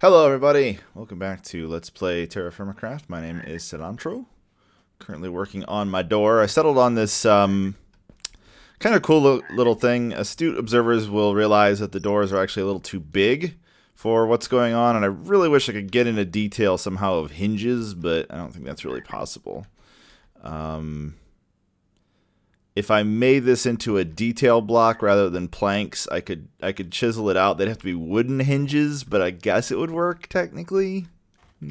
Hello everybody, welcome back to Let's Play TerraFirmaCraft. My name is Cilantro. Currently working on my door. I settled on this kind of cool little thing. Astute observers will realize that the doors are actually a little too big for what's going on, and I really wish I could get into detail somehow of hinges, but I don't think that's really possible. If I made this into a detail block rather than planks, I could chisel it out. They'd have to be wooden hinges, but I guess it would work technically. I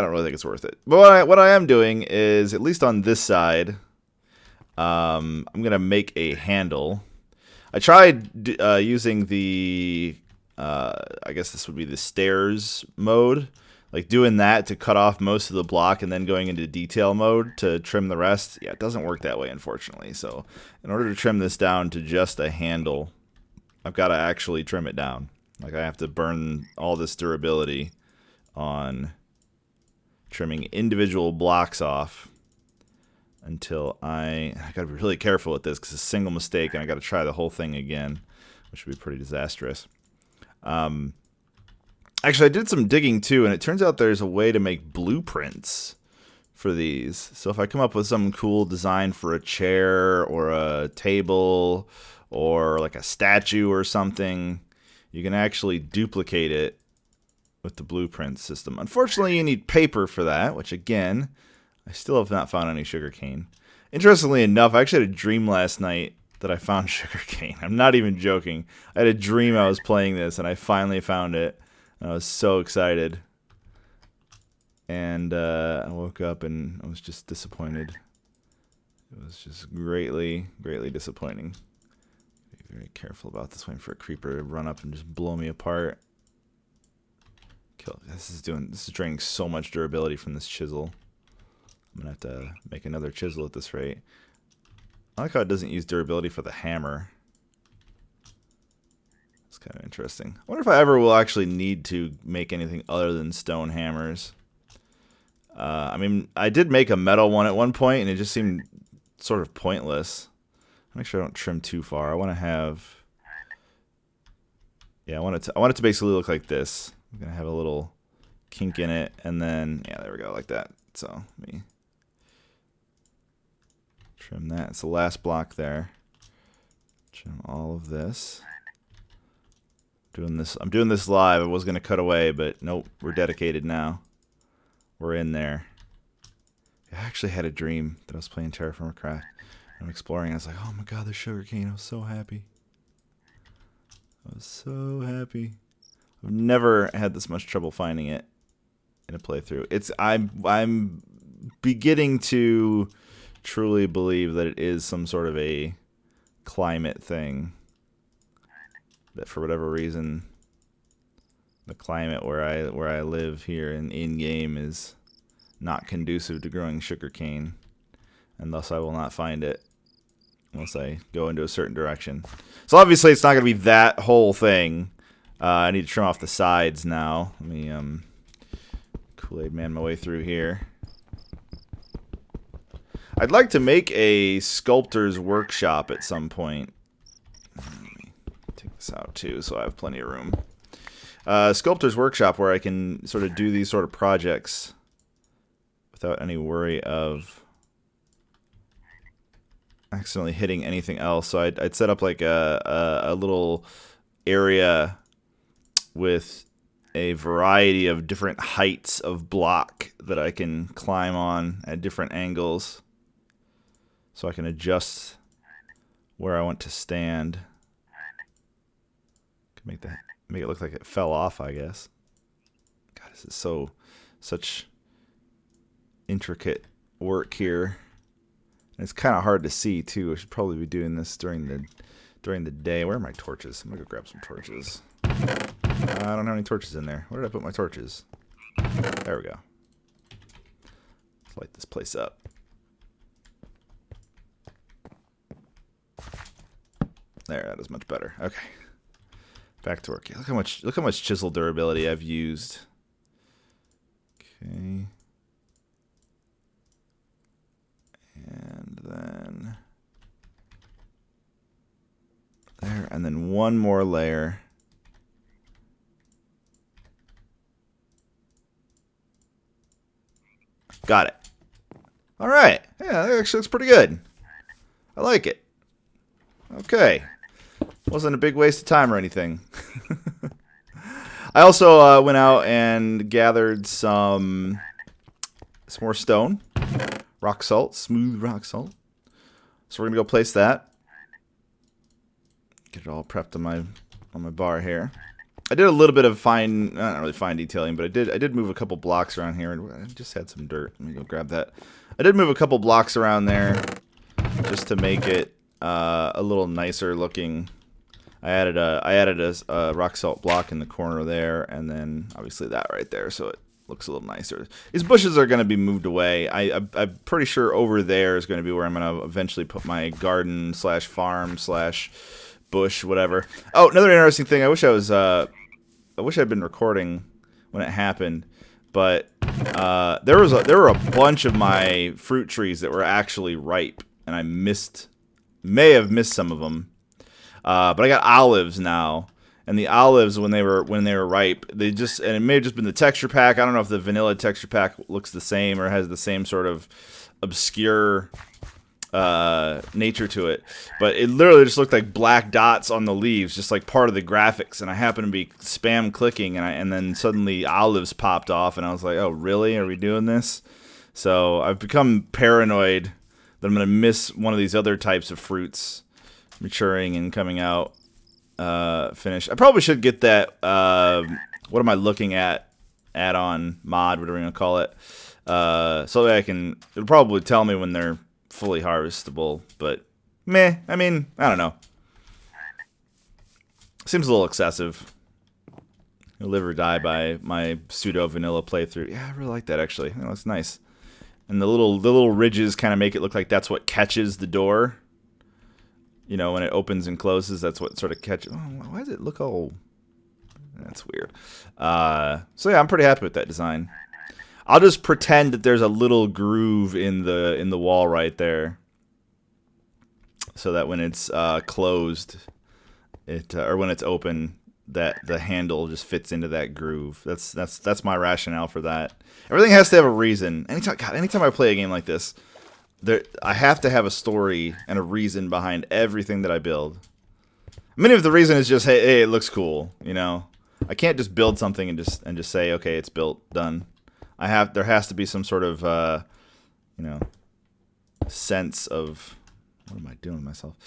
don't really think it's worth it. But what I am doing is, at least on this side, I'm gonna make a handle. I tried using the, I guess this would be the stairs mode. Like doing that to cut off most of the block and then going into detail mode to trim the rest. Yeah, it doesn't work that way, unfortunately. So in order to trim this down to just a handle, I've got to actually trim it down. Like I have to burn all this durability on trimming individual blocks off until I got to be really careful with this because it's a single mistake and I got to try the whole thing again, which would be pretty disastrous. Actually, I did some digging too, and it turns out there's a way to make blueprints for these. So if I come up with some cool design for a chair or a table or like a statue or something, you can actually duplicate it with the blueprint system. Unfortunately, you need paper for that, which again, I still have not found any sugarcane. Interestingly enough, I actually had a dream last night that I found sugarcane. I'm not even joking. I had a dream I was playing this, and I finally found it. I was so excited, and I woke up and I was just disappointed. It was just greatly disappointing. Be very careful about this, waiting for a creeper to run up and just blow me apart. This is draining so much durability from this chisel. I'm gonna have to make another chisel at this rate. I like how it doesn't use durability for the hammer. It's kind of interesting. I wonder if I ever will actually need to make anything other than stone hammers. I mean, I did make a metal one at one point, and it just seemed sort of pointless. Make sure I don't trim too far. I want to have... Yeah, I want it to basically look like this. I'm going to have a little kink in it, and then... Yeah, there we go, like that. So, let me trim that. It's the last block there. Trim all of this. I'm doing this live. I was gonna cut away, but nope, we're dedicated now. We're in there. I actually had a dream that I was playing TerraFirmaCraft. I'm exploring. I was like, oh my god, there's sugarcane. I was so happy. I was so happy. I've never had this much trouble finding it in a playthrough. I'm beginning to truly believe that it is some sort of a climate thing. That for whatever reason, the climate where I live here in game is not conducive to growing sugarcane, and thus I will not find it unless I go into a certain direction. So obviously it's not going to be that whole thing. I need to trim off the sides now. Let me Kool-Aid man my way through here. I'd like to make a sculptor's workshop at some point. Take this out too, so I have plenty of room. Sculptor's workshop where I can sort of do these sort of projects without any worry of accidentally hitting anything else. So I'd set up like a little area with a variety of different heights of block that I can climb on at different angles, so I can adjust where I want to stand. Make it look like it fell off, I guess. God, this is such intricate work here. And it's kind of hard to see too. I should probably be doing this during the day. Where are my torches? I'm gonna go grab some torches. I don't have any torches in there. Where did I put my torches? There we go. Let's light this place up. There, that is much better. Okay. Back to work. Look how much chisel durability I've used. Okay. And then there, and then one more layer. Got it. All right. Yeah, that actually looks pretty good. I like it. Okay. Wasn't a big waste of time or anything. I also went out and gathered some more stone. Rock salt. Smooth rock salt. So we're going to go place that. Get it all prepped on my bar here. I did a little bit of not really fine detailing, but I did move a couple blocks around here. I just had some dirt. Let me go grab that. I did move a couple blocks around there just to make it a little nicer looking. I added a rock salt block in the corner there, and then obviously that right there, so it looks a little nicer. These bushes are going to be moved away. I'm pretty sure over there is going to be where I'm going to eventually put my garden / farm / bush, whatever. Oh, another interesting thing. I wish I'd been recording when it happened, but there were a bunch of my fruit trees that were actually ripe, and I may have missed some of them. But I got olives now, and the olives when they were ripe, and it may have just been the texture pack. I don't know if the vanilla texture pack looks the same or has the same sort of obscure nature to it, but it literally just looked like black dots on the leaves, just like part of the graphics. And I happened to be spam clicking, and then suddenly olives popped off, and I was like, oh really, are we doing this? So I've become paranoid that I'm gonna miss one of these other types of fruits maturing and coming out finished. I probably should get that what am I looking at add-on mod, whatever you want to call it, so that it'll probably tell me when they're fully harvestable, but meh. I mean, I don't know. Seems a little excessive. Live or die by my pseudo vanilla playthrough. Yeah, I really like that actually. That looks nice. And the little ridges kind of make it look like that's what catches the door. You know, when it opens and closes, that's what sort of catches. Oh, why does it look all? That's weird. So yeah, I'm pretty happy with that design. I'll just pretend that there's a little groove in the wall right there, so that when it's closed, or when it's open, that the handle just fits into that groove. That's my rationale for that. Everything has to have a reason. Anytime I play a game like this, I have to have a story and a reason behind everything that I build. I mean, if the reason is just hey, it looks cool, you know, I can't just build something and just say okay, it's built, done. There has to be some sort of you know, sense of what am I doing with myself?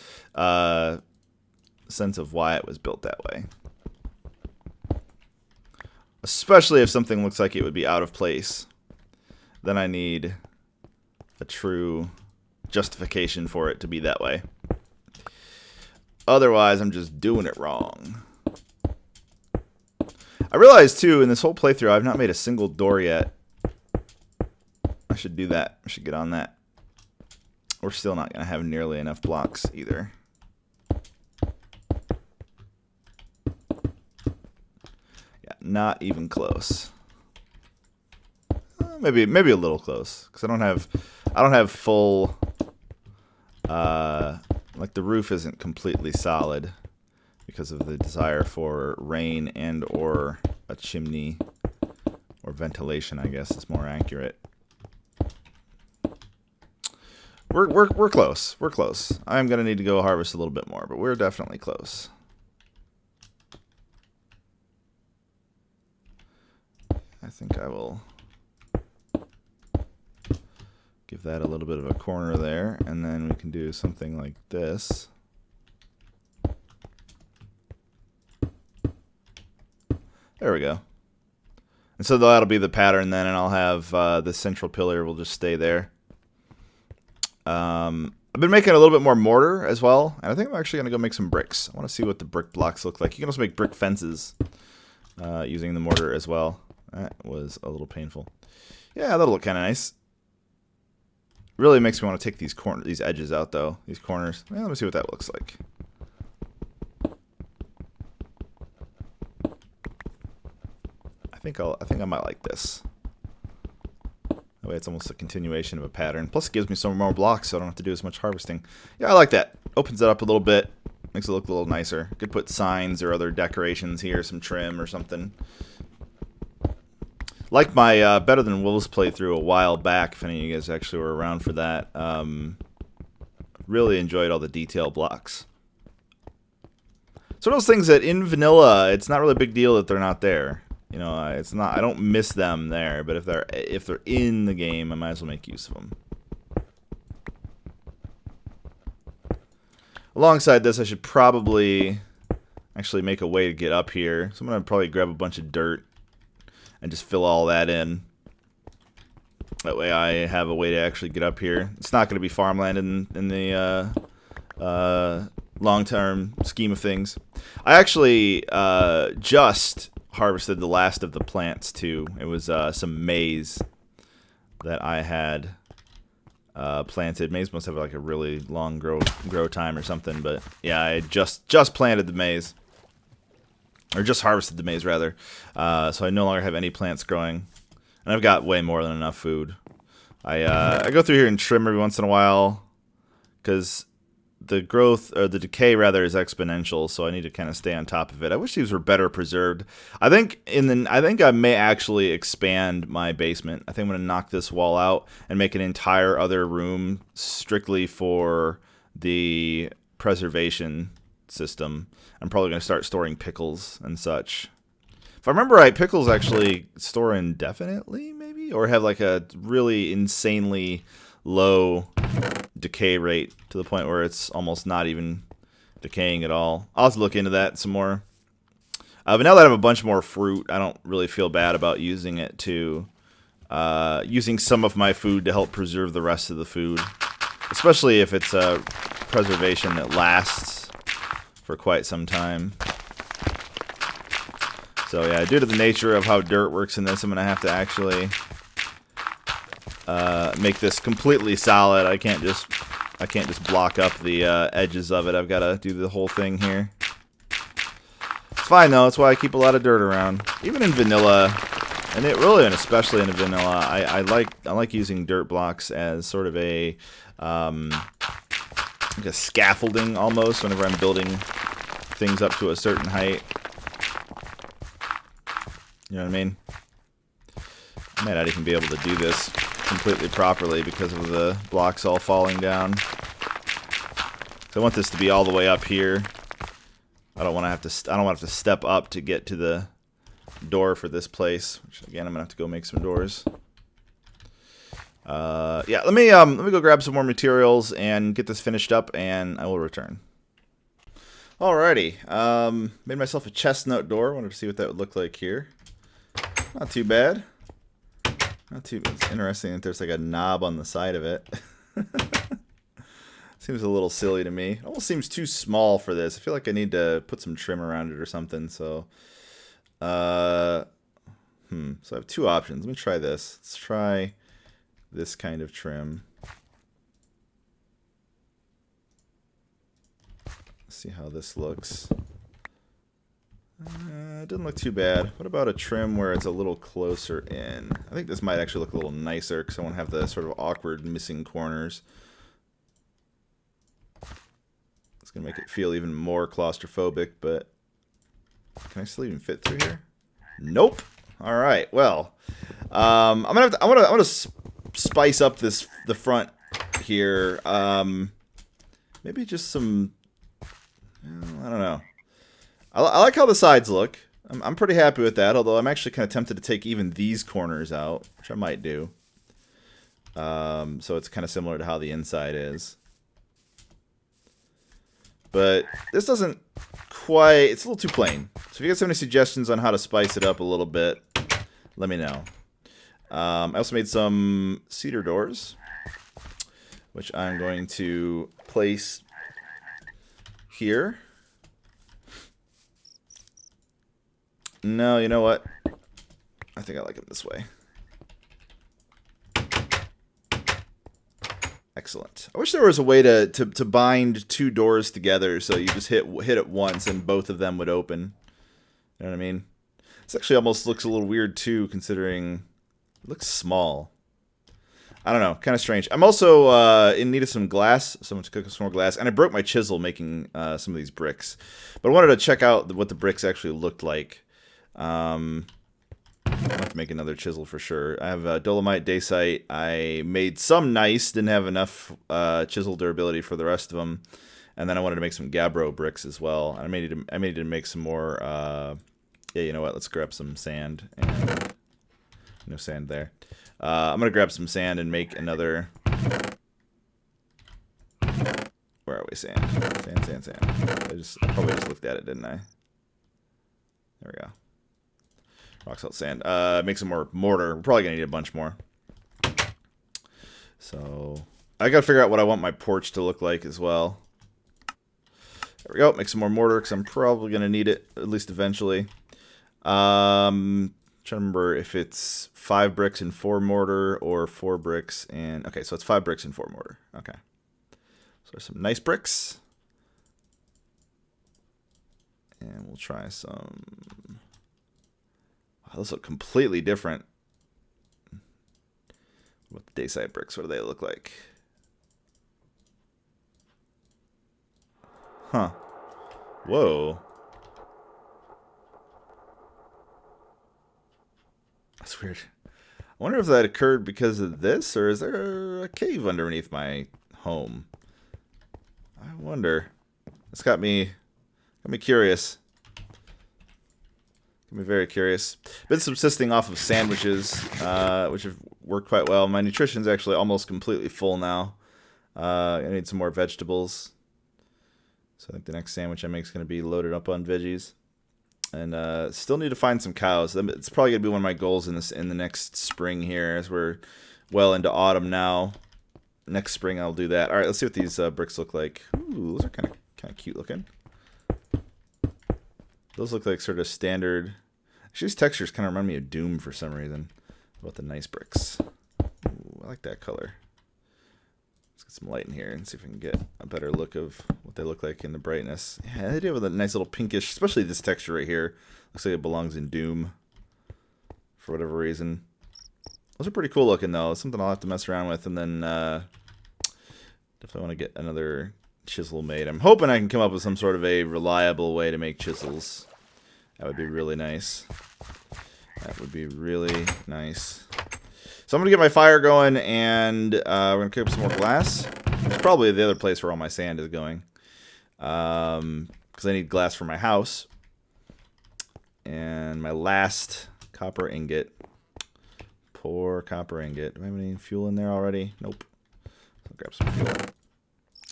Sense of why it was built that way. Especially if something looks like it would be out of place, then I need a true justification for it to be that way. Otherwise, I'm just doing it wrong. I realized too, in this whole playthrough, I've not made a single door yet. I should do that. I should get on that. We're still not going to have nearly enough blocks either. Yeah, not even close. Maybe a little close, because I don't have full. Like the roof isn't completely solid because of the desire for rain and or a chimney or ventilation. I guess is more accurate. We're close. We're close. I'm gonna need to go harvest a little bit more, but we're definitely close. I think I will give that a little bit of a corner there, and then we can do something like this. There we go. And so that'll be the pattern then, and I'll have the central pillar will just stay there. I've been making a little bit more mortar as well, and I think I'm actually going to go make some bricks. I want to see what the brick blocks look like. You can also make brick fences using the mortar as well. That was a little painful. Yeah, that'll look kind of nice. Really makes me want to take these edges out though. These corners. Well, let me see what that looks like. I think I might like this. That way it's almost a continuation of a pattern. Plus it gives me some more blocks so I don't have to do as much harvesting. Yeah, I like that. Opens it up a little bit. Makes it look a little nicer. Could put signs or other decorations here, some trim or something. Like my Better Than Wolves playthrough a while back, if any of you guys actually were around for that. Really enjoyed all the detail blocks. So those things that in vanilla, it's not really a big deal that they're not there. You know, it's not. I don't miss them there, but if they're in the game, I might as well make use of them. Alongside this, I should probably actually make a way to get up here. So I'm gonna probably grab a bunch of dirt and just fill all that in. That way, I have a way to actually get up here. It's not gonna be farmland in the long-term scheme of things. I actually just harvested the last of the plants too. It was some maize that I had planted. Maize must have like a really long grow time or something, but yeah, I just planted the maize, or just harvested the maize rather. So I no longer have any plants growing, and I've got way more than enough food. I go through here and trim every once in a while because the growth, or the decay rather, is exponential, so I need to kind of stay on top of it. I wish these were better preserved. I think I may actually expand my basement. I think I'm going to knock this wall out and make an entire other room strictly for the preservation system. I'm probably going to start storing pickles and such. If I remember right, pickles actually store indefinitely, maybe? Or have like a really insanely low decay rate to the point where it's almost not even decaying at all. I'll have to look into that some more. But now that I have a bunch more fruit, I don't really feel bad about using it to using some of my food to help preserve the rest of the food, especially if it's a preservation that lasts for quite some time. So yeah, due to the nature of how dirt works in this, I'm gonna have to actually make this completely solid. I can't just block up the edges of it. I've got to do the whole thing here. It's fine though. That's why I keep a lot of dirt around, even in vanilla, and especially in vanilla. I like using dirt blocks as sort of like a scaffolding almost whenever I'm building things up to a certain height. You know what I mean? I might not even be able to do this completely properly because of the blocks all falling down. So I want this to be all the way up here. I don't want to have to step up to get to the door for this place. Which again, I'm gonna have to go make some doors. Yeah, let me go grab some more materials and get this finished up, and I will return. Alrighty, made myself a chestnut door. Wanted to see what that would look like here. Not too bad. It's interesting that there's like a knob on the side of it. Seems a little silly to me. It almost seems too small for this. I feel like I need to put some trim around it or something. So, so I have two options. Let me try this. Let's try this kind of trim. Let's see how this looks. It doesn't look too bad. What about a trim where it's a little closer in? I think this might actually look a little nicer because I won't have the sort of awkward missing corners. It's going to make it feel even more claustrophobic, but can I still even fit through here? Nope. All right. Well, I want to spice up the front here. Maybe just some, I don't know. I like how the sides look. I'm pretty happy with that, although I'm actually kind of tempted to take even these corners out, which I might do. So it's kind of similar to how the inside is. But this doesn't quite, it's a little too plain. So if you guys have any suggestions on how to spice it up a little bit, let me know. I also made some cedar doors, which I'm going to place here. No, you know what? I think I like it this way. Excellent. I wish there was a way to bind two doors together so you just hit it once and both of them would open. You know what I mean? This actually almost looks a little weird too, considering it looks small. I don't know, kind of strange. I'm also in need of some glass, someone to cook some more glass, and I broke my chisel making some of these bricks. But I wanted to check out what the bricks actually looked like. have to make another chisel for sure. I have dolomite, dacite. I made some nice. Didn't have enough chisel durability for the rest of them. And then I wanted to make some gabbro bricks as well. And I made to make some more. Yeah, you know what? Let's grab some sand. And no sand there. I'm gonna grab some sand and make another. Where are we? Sand. Sand. I probably just looked at it, didn't I? There we go. Rock salt sand. Make some more mortar. We're probably gonna need a bunch more. So I gotta figure out what I want my porch to look like as well. There we go. Make some more mortar because I'm probably gonna need it at least eventually. Trying to remember if it's 5 bricks and 4 mortar or 4 bricks and okay, so it's 5 bricks and 4 mortar. Okay. So there's some nice bricks. And we'll try some. Wow, those look completely different. What the dacite bricks? What do they look like? Huh. Whoa. That's weird. I wonder if that occurred because of this, or is there a cave underneath my home? I wonder. It's got me curious. Got me very curious. Been subsisting off of sandwiches, which have worked quite well. My nutrition's actually almost completely full now. I need some more vegetables. So I think the next sandwich I make is going to be loaded up on veggies. And still need to find some cows. It's probably going to be one of my goals in the next spring here, as we're well into autumn now. Next spring I'll do that. All right, let's see what these bricks look like. Ooh, those are kind of cute looking. Those look like sort of standard. Actually, these textures kind of remind me of Doom for some reason. What about the nice bricks? Ooh, I like that color. Let's get some light in here and see if we can get a better look of what they look like in the brightness. Yeah, they do have a nice little pinkish, especially this texture right here. Looks like it belongs in Doom for whatever reason. Those are pretty cool looking though. It's something I'll have to mess around with, and then definitely want to get another chisel made. I'm hoping I can come up with some sort of a reliable way to make chisels. That would be really nice. That would be really nice. So I'm going to get my fire going, and we're going to cook up some more glass. It's probably the other place where all my sand is going. Because I need glass for my house. And my last copper ingot. Poor copper ingot. Do I have any fuel in there already? Nope. I'll grab some fuel.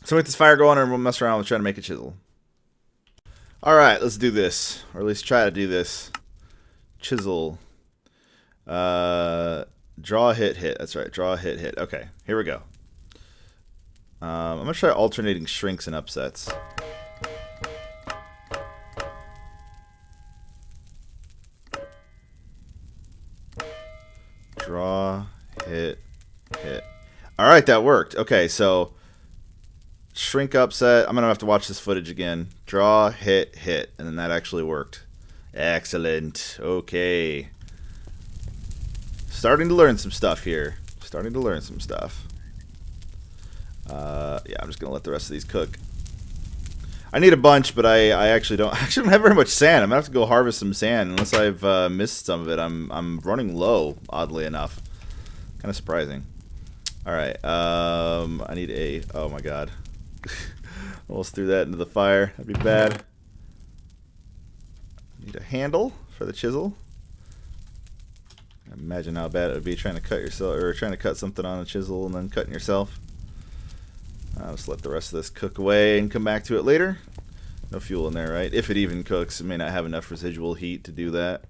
So we'll get this fire going, and we'll mess around with trying to make a chisel. Alright, let's do this. Or at least try to do this. Chisel. Draw, hit. That's right. Draw, hit. Okay, here we go. I'm going to try alternating shrinks and upsets. Draw, hit. Alright, that worked. Okay, so shrink, upset. I'm going to have to watch this footage again. Draw, hit. And then that actually worked. Excellent. Okay. Starting to learn some stuff here. Yeah, I'm just going to let the rest of these cook. I need a bunch, but I actually don't have very much sand. I'm going to have to go harvest some sand unless I've missed some of it. I'm running low, oddly enough. Kind of surprising. Alright, I need a... Oh my god. Almost threw that into the fire. That'd be bad. Need a handle for the chisel. Imagine how bad it would be trying to cut yourself, or trying to cut something on a chisel and then cutting yourself. I'll just let the rest of this cook away and come back to it later. No fuel in there, right? If it even cooks, it may not have enough residual heat to do that.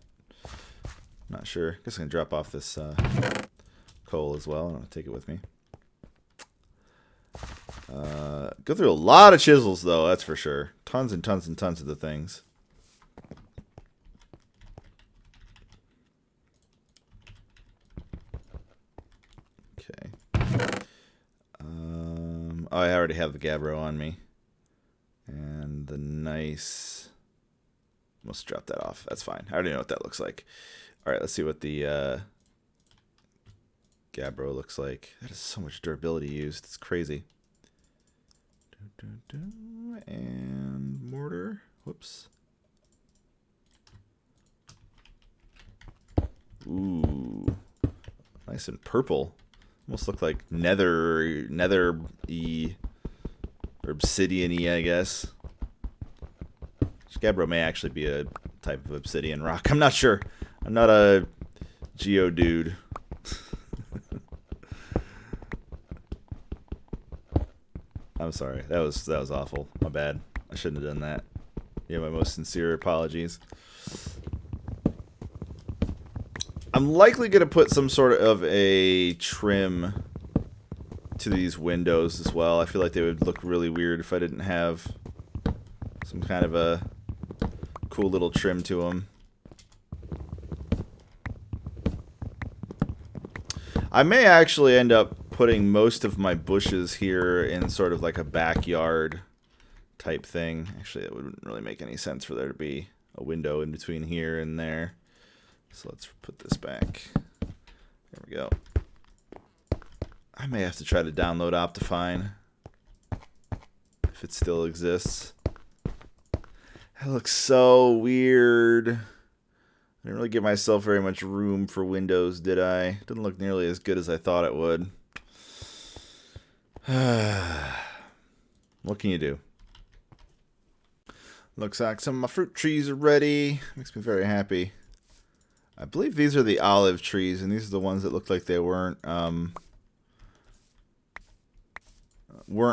Not sure. Guess I can drop off this coal as well. I'll take it with me. Go through a lot of chisels, though, that's for sure. Tons and tons and tons of the things. Okay. Oh, I already have the gabbro on me. And the nice... Must drop that off. That's fine. I already know what that looks like. Alright, let's see what the gabbro looks like. That is so much durability used. It's crazy. And mortar. Whoops. Ooh. Nice and purple. Almost look like nether-y. Or obsidian-y, I guess. Gabbro may actually be a type of obsidian rock. I'm not sure. I'm not a geo dude. I'm sorry. That was awful. My bad. I shouldn't have done that. Yeah, my most sincere apologies. I'm likely going to put some sort of a trim to these windows as well. I feel like they would look really weird if I didn't have some kind of a cool little trim to them. I may actually end up putting most of my bushes here in sort of like a backyard type thing. Actually, it wouldn't really make any sense for there to be a window in between here and there. So let's put this back. There we go. I may have to try to download Optifine if it still exists. That looks so weird. I didn't really give myself very much room for windows, did I? Didn't look nearly as good as I thought it would. What can you do? Looks like some of my fruit trees are ready. Makes me very happy. I believe these are the olive trees, and these are the ones that looked like they weren't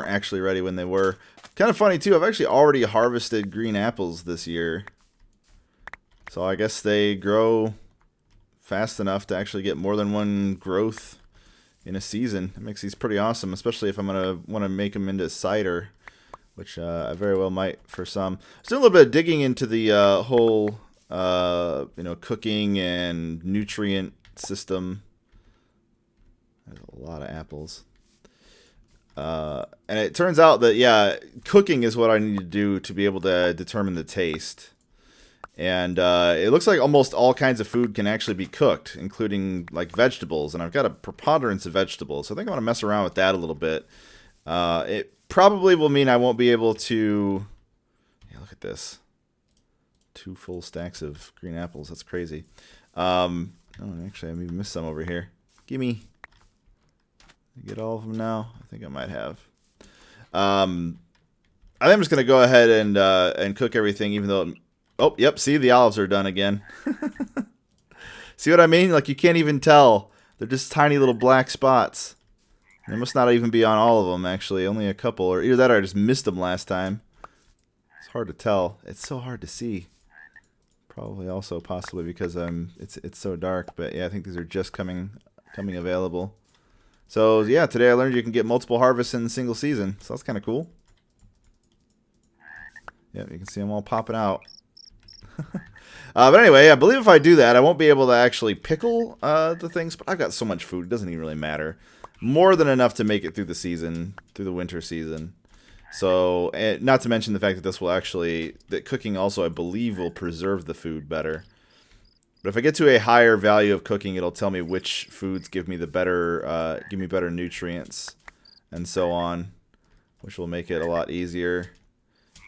actually ready when they were. Kind of funny too, I've actually already harvested green apples this year. So I guess they grow fast enough to actually get more than one growth in a season. It makes these pretty awesome, especially if I'm going to want to make them into cider, which I very well might for some. Still a little bit of digging into the whole cooking and nutrient system. There's a lot of apples. And it turns out that, yeah, cooking is what I need to do to be able to determine the taste. And it looks like almost all kinds of food can actually be cooked, including like vegetables. And I've got a preponderance of vegetables, so I think I want to mess around with that a little bit. It probably will mean I won't be able to... Yeah, look at this. 2 full stacks of green apples. That's crazy. Oh, actually, I even missed some over here. Gimme. Get all of them now? I think I might have. I think I'm just going to go ahead and cook everything, even though... Oh, yep, see? The olives are done again. See what I mean? Like, you can't even tell. They're just tiny little black spots. They must not even be on all of them, actually. Only a couple. Or either that or I just missed them last time. It's hard to tell. It's so hard to see. Probably also possibly because it's so dark. But yeah, I think these are just coming available. So yeah, today I learned you can get multiple harvests in a single season. So that's kind of cool. Yeah, you can see them all popping out. But anyway, I believe if I do that, I won't be able to actually pickle the things. But I've got so much food, it doesn't even really matter. More than enough to make it through the season, through the winter season. So, not to mention the fact that this will actually, that cooking also, I believe, will preserve the food better. But if I get to a higher value of cooking, it'll tell me which foods give me the better, better nutrients, and so on, which will make it a lot easier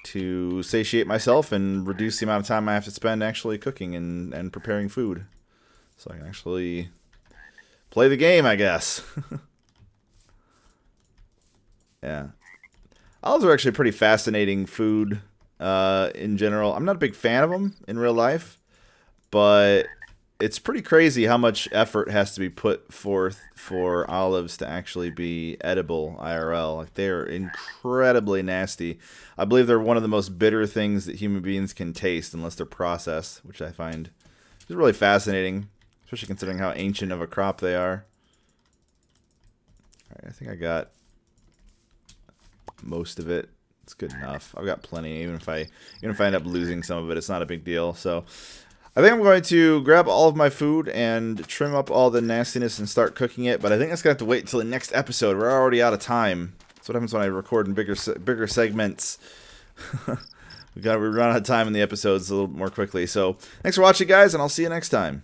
to satiate myself and reduce the amount of time I have to spend actually cooking and preparing food. So I can actually play the game, I guess. Yeah. Olives are actually pretty fascinating food in general. I'm not a big fan of them in real life, but it's pretty crazy how much effort has to be put forth for olives to actually be edible IRL. Like, they are incredibly nasty. I believe they're one of the most bitter things that human beings can taste unless they're processed, which I find is really fascinating, especially considering how ancient of a crop they are. All right, I think I got most of it. It's good enough. I've got plenty. Even if I end up losing some of it, it's not a big deal. So I think I'm going to grab all of my food and trim up all the nastiness and start cooking it. But I think that's going to have to wait until the next episode. We're already out of time. That's what happens when I record in bigger segments. we run out of time in the episodes a little more quickly. So thanks for watching, guys, and I'll see you next time.